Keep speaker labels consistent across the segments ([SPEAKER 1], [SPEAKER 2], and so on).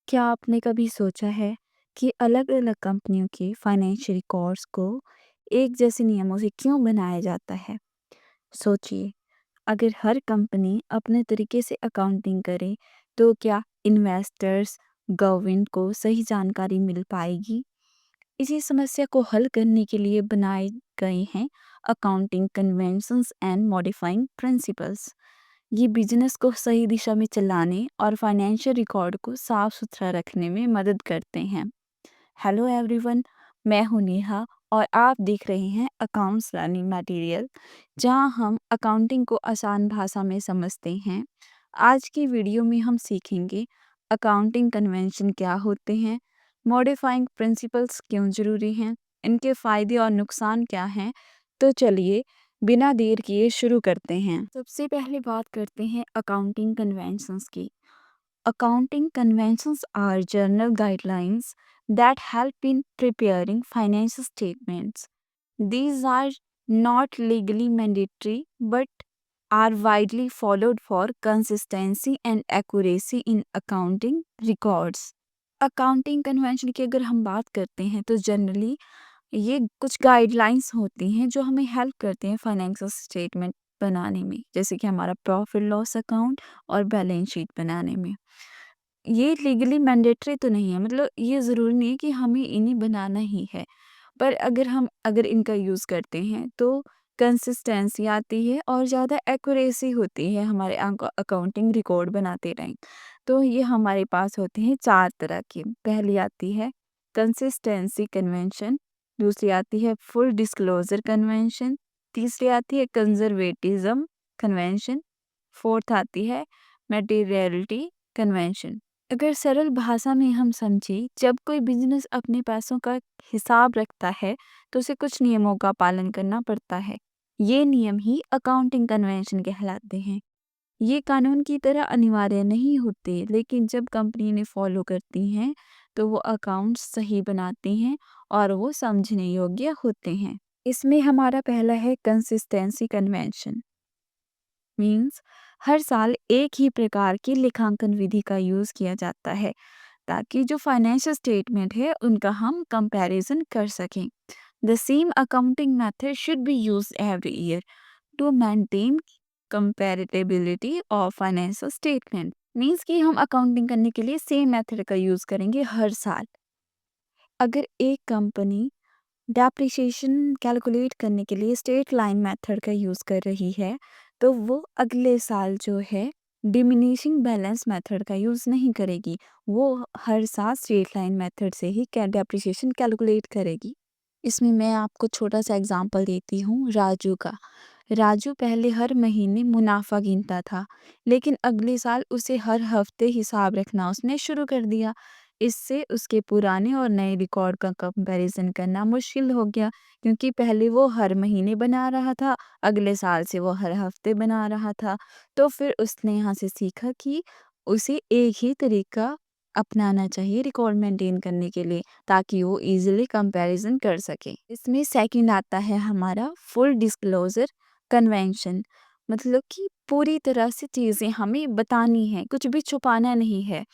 [SPEAKER 1] क्या आपने कभी सोचा है कि अलग-अलग कंपनियों के फाइनेंशियल रिकॉर्ड्स को एक जैसे नियमों से क्यों बनाया जाता है? सोचिए, अगर हर कंपनी अपने तरीके से अकाउंटिंग करे, तो क्या इन्वेस्टर्स, गवर्नमेंट को सही जानकारी मिल पाएगी? इसी समस्या को हल करने के लिए बनाए गए हैं accounting conventions and modifying principles. ये बिजनेस को सही दिशा में चलाने और फाइनेंशियल रिकॉर्ड को साफ सुथरा रखने में मदद करते हैं। हेलो एवरीवन, मैं हूं नेहा और आप देख रहे हैं अकाउंट्स लर्निंग मटेरियल, जहां हम अकाउंटिंग को आसान भाषा में समझते हैं। आज की वीडियो में हम सीखेंगे अकाउंटिंग कन्वेंशन क्या होते हैं, मॉडिफाइंग प्रिंसिपल्स क्यों ज़रूरी हैं, इनके फ़ायदे और नुकसान क्या हैं। तो चलिए बिना देर किए शुरू करते हैं। सबसे पहले बात करते हैं अकाउंटिंग कन्वेंशंस की। Accounting conventions are general guidelines that help in preparing financial statements. These are not legally mandatory but are widely followed for consistency and accuracy in accounting records. Accounting convention की अगर हम बात करते हैं तो generally ये कुछ गाइडलाइंस होती हैं जो हमें हेल्प करते हैं फाइनेंशियल स्टेटमेंट बनाने में, जैसे कि हमारा प्रॉफिट लॉस अकाउंट और बैलेंस शीट बनाने में। ये लीगली मैंडेटरी तो नहीं है, मतलब ये ज़रूरी नहीं है कि हमें इन्हें बनाना ही है, पर अगर इनका यूज़ करते हैं तो कंसिस्टेंसी आती है और ज़्यादा एक्यूरेसी होती है हमारे अकाउंटिंग रिकॉर्ड बनाते टाइम। तो ये हमारे पास होते हैं 4 तरह की। पहली आती है कंसिस्टेंसी कन्वेंशन, दूसरी आती है फुल डिस्क्लोज़र कन्वेंशन, तीसरी आती है कंज़र्वेटिज़्म कन्वेंशन, फोर्थ आती है मटेरियलिटी कन्वेंशन। अगर सरल भाषा में हम समझें, जब कोई बिजनेस अपने पैसों का हिसाब रखता है तो उसे कुछ नियमों का पालन करना पड़ता है। ये नियम ही अकाउंटिंग कन्वेंशन कहलाते हैं। ये कानून की तरह अनिवार्य नहीं होते, लेकिन जब कंपनी ने फॉलो करती हैं तो वो अकाउंट्स सही बनाती हैं और वो समझने योग्य होते हैं। इसमें हमारा पहला है कंसिस्टेंसी कन्वेंशन। मीन्स हर साल एक ही प्रकार की लेखांकन विधि का यूज़ किया जाता है ताकि जो फाइनेंशियल स्टेटमेंट है उनका हम कंपैरिजन कर सकें। The same accounting method should be used every year to maintain comparability of financial statement. Means कि हम अकाउंटिंग करने के लिए सेम मेथड का यूज़ करेंगे हर साल। अगर एक कंपनी डेप्रिसिएशन कैलकुलेट करने के लिए स्ट्रेट लाइन मेथड का यूज़ कर रही है, तो वो अगले साल जो है डिमिनिशिंग बैलेंस मेथड का यूज़ नहीं करेगी। वो हर साल स्ट्रेट लाइन मेथड से ही डेप्रिसिएशन कैलकुलेट करेगी। इसमें मैं आपको छोटा सा एग्जांपल देती हूँ राजू का। राजू पहले हर महीने मुनाफा गिनता था, लेकिन अगले साल उसे हर हफ्ते हिसाब रखना उसने शुरू कर दिया। इससे उसके पुराने और नए रिकॉर्ड का कंपैरिजन करना मुश्किल हो गया, क्योंकि पहले वो हर महीने बना रहा था, अगले साल से वो हर हफ्ते बना रहा था। तो फिर उसने यहाँ से सीखा कि उसे एक ही तरीका अपनाना चाहिए रिकॉर्ड मेंटेन करने के लिए, ताकि वो इजीली कंपैरिजन कर सके। इसमें सेकंड आता है हमारा फुल डिस्क्लोजर कन्वेंशन, मतलब कि पूरी तरह से चीज़ें हमें बतानी है, कुछ भी छुपाना नहीं है।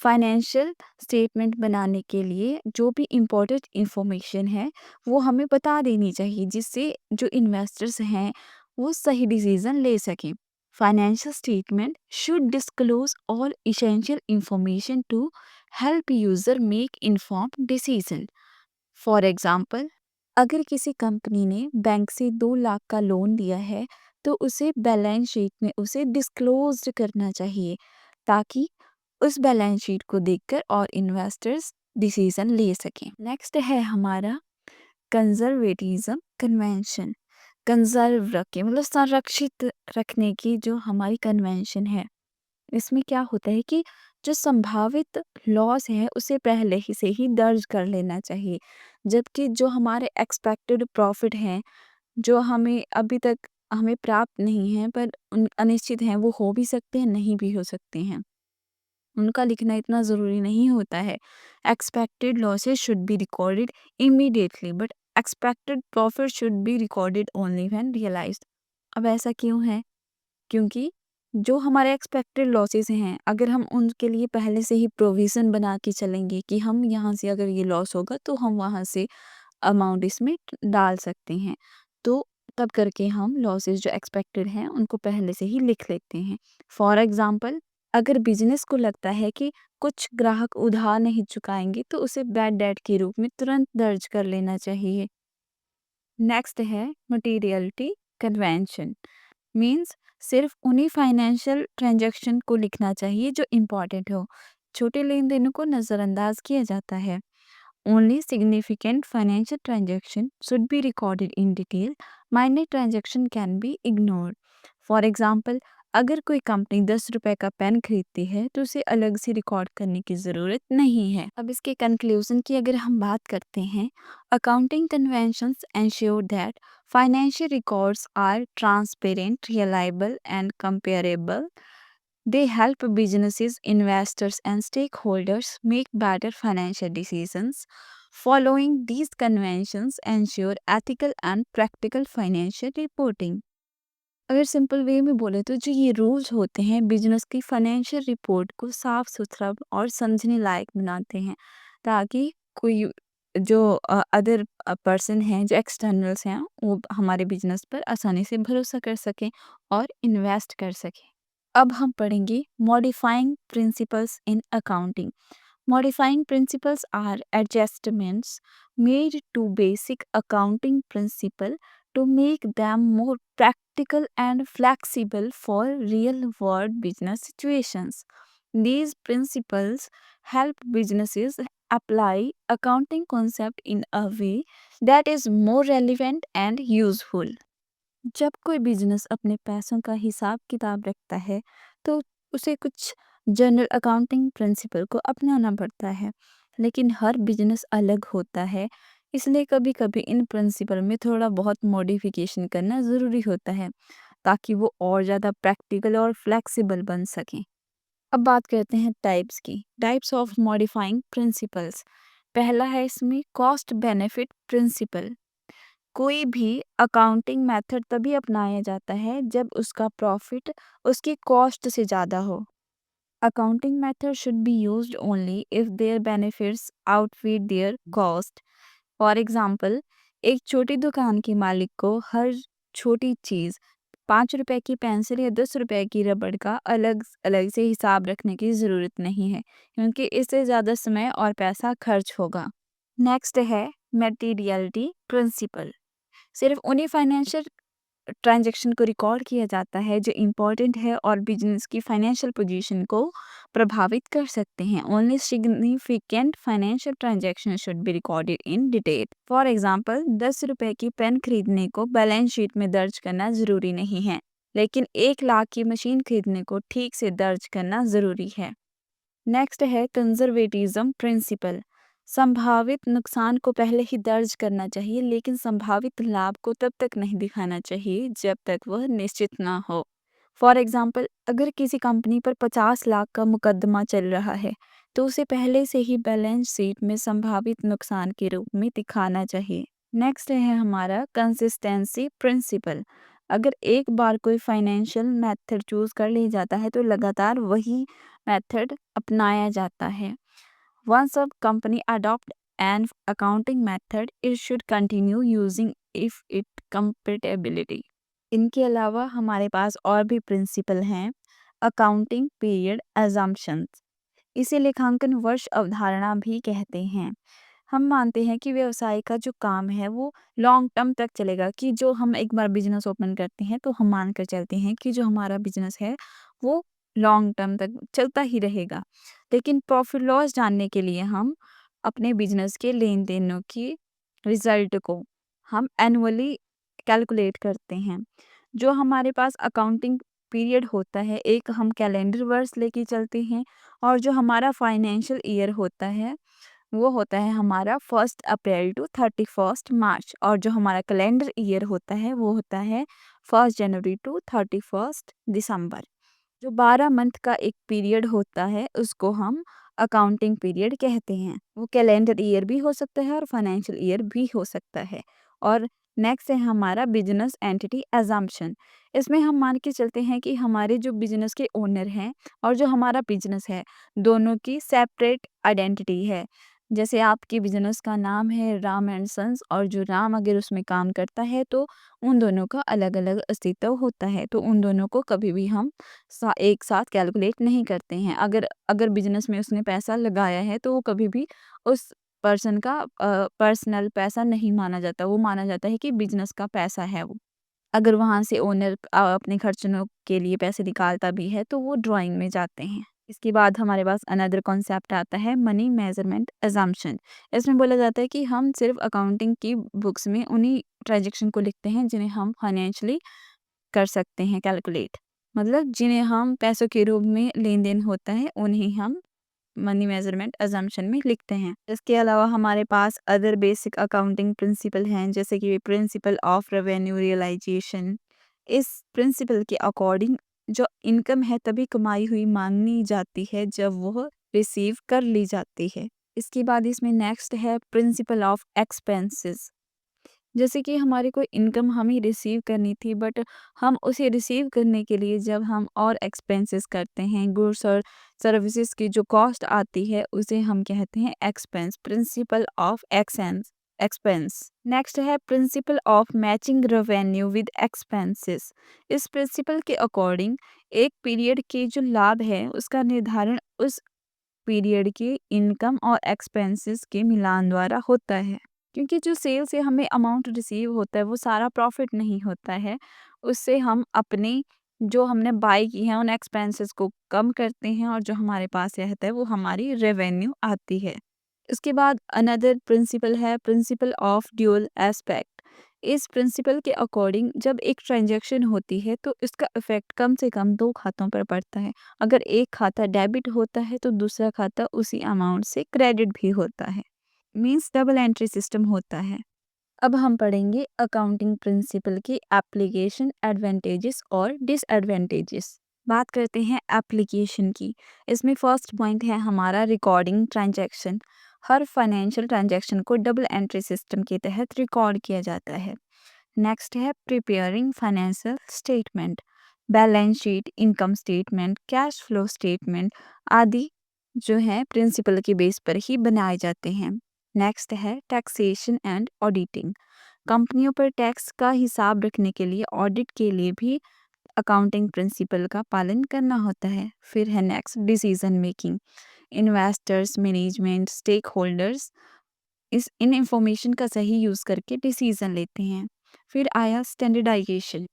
[SPEAKER 1] फाइनेंशियल स्टेटमेंट बनाने के लिए जो भी इम्पोर्टेंट इंफॉर्मेशन है वो हमें बता देनी चाहिए, जिससे जो इन्वेस्टर्स हैं वो सही डिसीजन ले सकें। Financial statement should disclose all essential information to help user make informed decision. For example, अगर किसी कंपनी ने बैंक से 2 लाख का लोन लिया है तो उसे बैलेंस शीट में उसे डिस्क्लोज करना चाहिए, ताकि उस बैलेंस शीट को देखकर और इन्वेस्टर्स डिसीजन ले सकें। नेक्स्ट है हमारा कंजर्वेटिज्म कन्वेंशन। कंजर्व रखे मतलब संरक्षित रखने की जो हमारी कन्वेंशन है, इसमें क्या होता है कि जो संभावित लॉस है उसे पहले ही से ही दर्ज कर लेना चाहिए, जबकि जो हमारे एक्सपेक्टेड प्रॉफिट हैं, जो हमें अभी तक हमें प्राप्त नहीं है पर अनिश्चित हैं, वो हो भी सकते हैं, नहीं भी हो सकते हैं, उनका लिखना इतना ज़रूरी नहीं होता है। Expected losses should be recorded immediately but expected profit should be recorded only when realised. अब ऐसा क्यों है? क्योंकि जो हमारे एक्सपेक्टेड लॉसेस हैं, अगर हम उनके लिए पहले से ही प्रोविज़न बना के चलेंगे कि हम यहाँ से अगर ये लॉस होगा तो हम वहाँ से अमाउंट इसमें डाल सकते हैं। तो तब करके हम लॉसेस जो एक्सपेक्टेड हैं उनको पहले से ही लिख लेते हैं। फॉर एग्ज़ाम्पल, अगर बिज़नेस को लगता है कि कुछ ग्राहक उधार नहीं चुकाएँगे तो उसे बैड डेट के रूप में तुरंत दर्ज कर लेना चाहिए। नेक्स्ट है मटेरियलिटी कन्वेंशन। मीन्स सिर्फ उन्हीं फाइनेंशियल ट्रांजैक्शन को लिखना चाहिए जो इम्पोर्टेंट हो। छोटे लेन देनों को नज़रअंदाज किया जाता है। Only significant financial transaction should be recorded in detail. Minor transaction can be ignored. For example, अगर कोई कंपनी 10 रुपए का पेन खरीदती है तो उसे अलग से रिकॉर्ड करने की ज़रूरत नहीं है। अब इसके कंक्लूजन की अगर हम बात करते हैं, accounting conventions ensure that financial records are transparent, reliable and comparable. They help businesses, investors, and stakeholders make better financial decisions. Following these conventions ensure ethical and practical financial reporting. अगर simple way में बोले तो जो ये rules होते हैं business की financial report को साफ सुथरा और समझने लायक बनाते हैं, ताकि कोई जो अदर पर्सन हैं, जो एक्सटर्नल्स हैं, वो हमारे बिजनेस पर आसानी से भरोसा कर सकें और इन्वेस्ट कर सकें। अब हम पढ़ेंगे modifying principles in accounting. Modifying principles are adjustments made to basic accounting principle to make them more practical and flexible for real world business situations. These principles help businesses apply accounting concept in a way that is more relevant and useful. जब कोई business अपने पैसों का हिसाब किताब रखता है तो उसे कुछ जनरल अकाउंटिंग प्रिंसिपल को अपनाना पड़ता है, लेकिन हर बिजनेस अलग होता है, इसलिए कभी कभी इन प्रिंसिपल में थोड़ा बहुत मॉडिफिकेशन करना ज़रूरी होता है ताकि वो और ज़्यादा प्रैक्टिकल और फ्लेक्सिबल बन सकें। अब बात करते हैं टाइप्स की, टाइप्स ऑफ मॉडिफाइंग प्रिंसिपल्स। पहला है इसमें कॉस्ट बेनिफिट प्रिंसिपल। कोई भी अकाउंटिंग मेथड तभी अपनाया जाता है जब उसका प्रॉफिट उसकी कॉस्ट से ज़्यादा हो। Accounting method should be used only if their benefits outweigh their cost. For example, एक छोटी दुकान के मालिक को हर छोटी चीज़ 5 रुपए की पेंसिल या 10 रुपए की रबड़ का अलग अलग से हिसाब रखने की ज़रूरत नहीं है, क्योंकि इससे ज़्यादा समय और पैसा खर्च होगा। नेक्स्ट है मटेरियलिटी प्रिंसिपल। सिर्फ उन्हीं फाइनेंशियल ट्रांजैक्शन को रिकॉर्ड किया जाता है जो इम्पोर्टेंट है और बिजनेस की फाइनेंशियल पोजीशन को प्रभावित कर सकते हैं। Only significant financial transaction should be recorded in detail. For example, 10 रुपए की पेन खरीदने को बैलेंस शीट में दर्ज करना ज़रूरी नहीं है, लेकिन 1 लाख की मशीन खरीदने को ठीक से दर्ज करना ज़रूरी है। नेक्स्ट है कंजर्वेटिज्म प्रिंसिपल। संभावित नुकसान को पहले ही दर्ज करना चाहिए, लेकिन संभावित लाभ को तब तक नहीं दिखाना चाहिए जब तक वह निश्चित ना हो। फॉर एग्जाम्पल, अगर किसी कंपनी पर 50 लाख का मुकदमा चल रहा है तो उसे पहले से ही बैलेंस शीट में संभावित नुकसान के रूप में दिखाना चाहिए। नेक्स्ट है हमारा कंसिस्टेंसी प्रिंसिपल। अगर एक बार कोई फाइनेंशियल मेथड चूज कर लिया जाता है तो लगातार वही मेथड अपनाया जाता है। Once a company adopt an accounting method, it should continue using if it compatibility. इनके अलावा हमारे पास और भी प्रिंसिपल हैं। अकाउंटिंग पीरियड एजम्पशंस, इसे लेखांकन वर्ष अवधारणा भी कहते हैं। हम मानते हैं कि व्यवसाय का जो काम है वो लॉन्ग टर्म तक चलेगा, कि जो हम एक बार बिजनेस ओपन करते हैं तो हम मान कर चलते हैं कि जो हमारा बिजनेस है वो लॉन्ग टर्म तक चलता ही रहेगा। लेकिन प्रॉफिट लॉस जानने के लिए हम अपने बिजनेस के लेन देनों की रिजल्ट को हम एनुअली कैलकुलेट करते हैं। जो हमारे पास अकाउंटिंग पीरियड होता है, एक हम कैलेंडर वर्ष लेके चलते हैं, और जो हमारा फाइनेंशियल ईयर होता है वो होता है हमारा 1 अप्रैल टू 31 मार्च, और जो हमारा कैलेंडर ईयर होता है वो होता है 1 जनवरी टू 31 दिसंबर। जो 12 मंथ का एक पीरियड होता है उसको हम अकाउंटिंग पीरियड कहते हैं। वो कैलेंडर ईयर भी हो सकता है और फाइनेंशियल ईयर भी हो सकता है। और नेक्स्ट है हमारा बिजनेस एंटिटी एजम्पशन। इसमें हम मान के चलते हैं कि हमारे जो बिज़नेस के ओनर हैं और जो हमारा बिज़नेस है, दोनों की सेपरेट आइडेंटिटी है। जैसे आपके बिज़नेस का नाम है राम एंड सन्स और जो राम अगर उसमें काम करता है तो उन दोनों का अलग-अलग अस्तित्व होता है। तो उन दोनों को कभी भी हम एक साथ कैलकुलेट नहीं करते हैं। अगर अगर बिज़नेस में उसने पैसा लगाया है तो वो कभी भी उस पर्सन का पर्सनल पैसा नहीं माना जाता। वो माना जाता है कि बिज़नेस का पैसा है वो। अगर वहाँ से ओनर अपने खर्चों के लिए पैसे निकालता भी है तो वो ड्राइंग में जाते हैं। इसके बाद हमारे पास अनदर कॉन्सेप्ट आता है मनी मेजरमेंट अजम्पशन। इसमें बोला जाता है कि हम सिर्फ अकाउंटिंग की बुक्स में उन्हीं ट्रांजैक्शन को लिखते हैं जिन्हें हम फाइनेंशियली कर सकते हैं कैलकुलेट। मतलब जिन्हें हम पैसों के रूप में लेन-देन होता है उन्हें हम मनी मेजरमेंट अजम्पशन में लिखते हैं। इसके अलावा हमारे पास अदर बेसिक अकाउंटिंग प्रिंसिपल हैं जैसे कि प्रिंसिपल ऑफ रेवेन्यू रियलाइजेशन। इस प्रिंसिपल के अकॉर्डिंग जो इनकम है तभी कमाई हुई मानी जाती है जब वह रिसीव कर ली जाती है। इसके बाद इसमें नेक्स्ट है प्रिंसिपल ऑफ एक्सपेंसेस। जैसे कि हमारी कोई इनकम हमें रिसीव करनी थी बट हम उसे रिसीव करने के लिए जब हम और एक्सपेंसेस करते हैं गुड्स और सर्विसेज की जो कॉस्ट आती है उसे हम कहते हैं expense. Principle of expense. Next है principle of matching revenue with expenses. इस प्रिंसिपल के अकॉर्डिंग एक पीरियड के जो लाभ है उसका निर्धारण उस पीरियड के इनकम और एक्सपेंसेस के मिलान द्वारा होता है। क्योंकि जो सेल से हमें अमाउंट रिसीव होता है वो सारा प्रॉफिट नहीं होता है। उससे हम अपने जो हमने बाय की हैं उन एक्सपेंसेस को कम करते हैं और जो हमारे पास रहता है वो हमारी रेवेन्यू आती है। इसके बाद अनदर प्रिंसिपल है प्रिंसिपल ऑफ ड्यूअल एस्पेक्ट। इस प्रिंसिपल के अकॉर्डिंग जब एक ट्रांजैक्शन होती है तो इसका इफेक्ट कम से कम 2 खातों पर पड़ता है। अगर एक खाता डेबिट होता है तो दूसरा खाता उसी अमाउंट से क्रेडिट भी होता है। मीन्स डबल एंट्री सिस्टम होता है। अब हम पढ़ेंगे अकाउंटिंग प्रिंसिपल की एप्लीकेशन, एडवांटेजेस और डिसएडवांटेजेस। बात करते हैं एप्लीकेशन की। इसमें फर्स्ट पॉइंट है हमारा रिकॉर्डिंग ट्रांजैक्शन। हर फाइनेंशियल ट्रांजैक्शन को डबल एंट्री सिस्टम के तहत रिकॉर्ड किया जाता है। नेक्स्ट है preparing financial statement. Balance sheet, income statement, cash flow statement आदि जो है प्रिंसिपल के बेस पर ही बनाए जाते हैं। नेक्स्ट है टैक्सेशन एंड ऑडिटिंग। कंपनियों पर टैक्स का हिसाब रखने के लिए ऑडिट के लिए भी अकाउंटिंग प्रिंसिपल का पालन करना होता है। फिर है next decision making. Investors, management, stakeholders इस इन इंफॉर्मेशन का सही यूज़ करके डिसीजन लेते हैं। फिर आया स्टैंडर्डाइजेशन।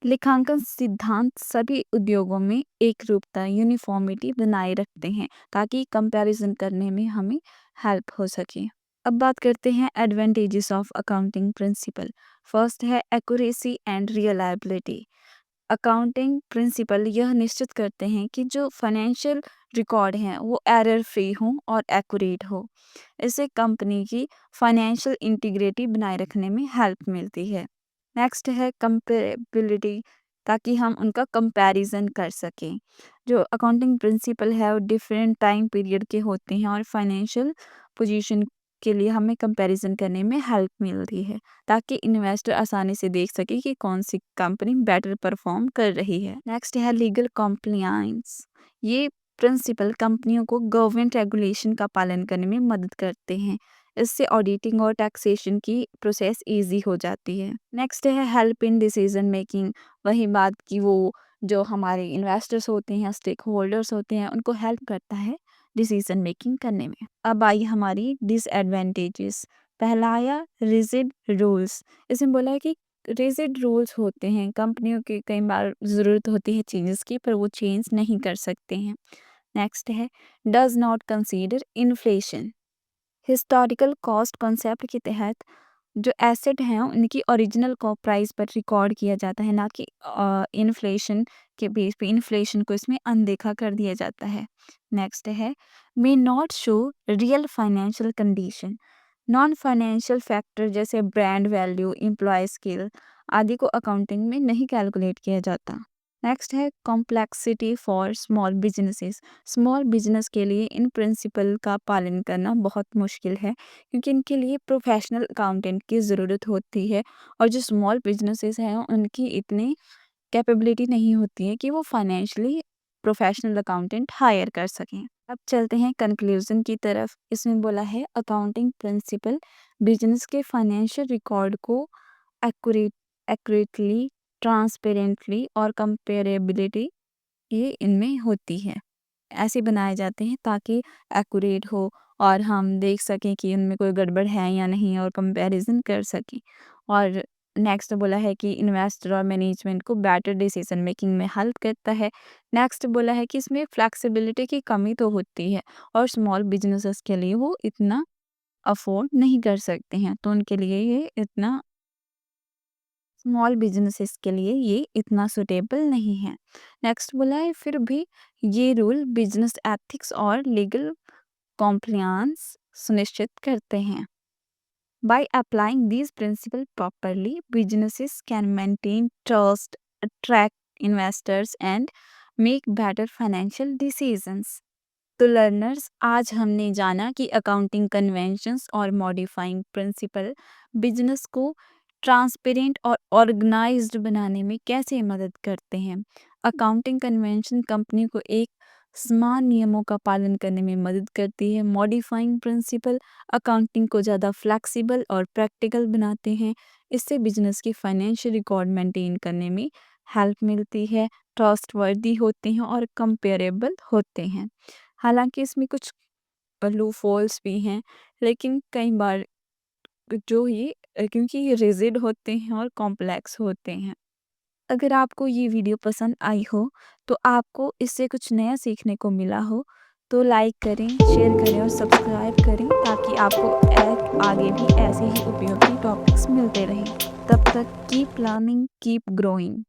[SPEAKER 1] लेखांकन सिद्धांत सभी उद्योगों में एक रूपता यूनिफॉर्मिटी बनाए रखते हैं ताकि कंपैरिजन करने में हमें हेल्प हो सके। अब बात करते हैं advantages of accounting principle. First है एक्यूरेसी एंड रियलायबिलिटी। अकाउंटिंग प्रिंसिपल यह निश्चित करते हैं कि जो फाइनेंशियल रिकॉर्ड हैं वो एरर फ्री हों और एक्यूरेट हो। इससे कंपनी की फाइनेंशियल इंटीग्रिटी बनाए रखने में हेल्प मिलती है। नेक्स्ट है कंपेरेबिलिटी, ताकि हम उनका कंपैरिजन कर सकें। जो अकाउंटिंग प्रिंसिपल है वो डिफरेंट टाइम पीरियड के होते हैं और फाइनेंशियल पोजीशन के लिए हमें कंपैरिजन करने में हेल्प मिलती है ताकि इन्वेस्टर आसानी से देख सके कि कौन सी कंपनी बेटर परफॉर्म कर रही है। नेक्स्ट है लीगल कॉम्प्लायंस। ये प्रिंसिपल कंपनियों को गवर्नमेंट रेगुलेशन का पालन करने में मदद करते हैं। इससे ऑडिटिंग और टैक्सेशन की प्रोसेस इजी हो जाती है। नेक्स्ट है हेल्प इन डिसीजन मेकिंग। वही बात कि वो जो हमारे इन्वेस्टर्स होते हैं, स्टेक होल्डर्स होते हैं, उनको हेल्प करता है डिसीजन मेकिंग करने में। अब आई हमारी डिसएडवांटेजेस। पहला आया रिजिड रूल्स। इसमें बोला है कि रिजिड रूल्स होते हैं, कंपनियों की कई बार ज़रूरत होती है चेंजेस की पर वो चेंज नहीं कर सकते हैं। नेक्स्ट है does not consider inflation. Historical cost concept के तहत जो एसेट हैं उनकी ओरिजिनल को प्राइस पर रिकॉर्ड किया जाता है, ना कि इन्फ्लेशन के बेस पे। इन्फ्लेशन को इसमें अनदेखा कर दिया जाता है। नेक्स्ट है may not show real financial condition. Non financial factor जैसे ब्रांड वैल्यू, एम्प्लॉय स्किल आदि को अकाउंटिंग में नहीं कैलकुलेट किया जाता। नेक्स्ट है complexity for small businesses. Small business के लिए इन प्रिंसिपल का पालन करना बहुत मुश्किल है क्योंकि इनके लिए प्रोफेशनल अकाउंटेंट की ज़रूरत होती है और जो स्मॉल बिजनेसेस हैं उनकी इतनी कैपेबिलिटी नहीं होती है कि वो फाइनेंशियली प्रोफेशनल अकाउंटेंट हायर कर सकें। अब चलते हैं कंक्लूजन की तरफ। इसमें बोला है अकाउंटिंग प्रिंसिपल बिजनेस के फाइनेंशियल रिकॉर्ड को एक्यूरेटली, ट्रांसपेरेंटली और कंपेरेबिलिटी ये इनमें होती है। ऐसे बनाए जाते हैं ताकि एक्यूरेट हो और हम देख सकें कि उनमें कोई गड़बड़ है या नहीं और कंपैरिजन कर सकें। और नेक्स्ट बोला है कि इन्वेस्टर और मैनेजमेंट को बेटर डिसीजन मेकिंग में हेल्प करता है। नेक्स्ट बोला है कि इसमें फ्लेक्सिबिलिटी की कमी तो होती है और स्मॉल बिजनेसेस के लिए वो इतना अफोर्ड नहीं कर सकते हैं, तो उनके लिए ये इतना स्मॉल बिजनेसेस के लिए ये इतना सुटेबल नहीं है। नेक्स्ट बोला है फिर भी ये रूल बिजनेस एथिक्स और लीगल कॉम्प्लायंस सुनिश्चित करते हैं। By applying these principles properly, businesses can maintain trust, attract investors, and make better financial decisions. तो लर्नर्स, आज हमने जाना कि अकाउंटिंग कन्वेंशंस और मॉडिफाइंग प्रिंसिपल बिजनेस को ट्रांसपेरेंट और ऑर्गेनाइज्ड बनाने में कैसे मदद करते हैं। अकाउंटिंग कन्वेंशन कंपनी को एक समान नियमों का पालन करने में मदद करती है। मॉडिफाइंग प्रिंसिपल अकाउंटिंग को ज़्यादा फ्लेक्सिबल और प्रैक्टिकल बनाते हैं। इससे बिजनेस की फाइनेंशियल रिकॉर्ड मेंटेन करने में हेल्प मिलती है, ट्रस्टवर्दी होते हैं और कंपेरेबल होते हैं। हालाँकि इसमें कुछ लूपहोल्स भी हैं, लेकिन कई बार जो ये क्योंकि ये रिजिड होते हैं और कॉम्प्लेक्स होते हैं। अगर आपको ये वीडियो पसंद आई हो, तो आपको इससे कुछ नया सीखने को मिला हो, तो लाइक करें, शेयर करें और सब्सक्राइब करें ताकि आपको आगे भी ऐसे ही उपयोगी टॉपिक्स मिलते रहें। तब तक कीप लर्निंग, कीप ग्रोइंग।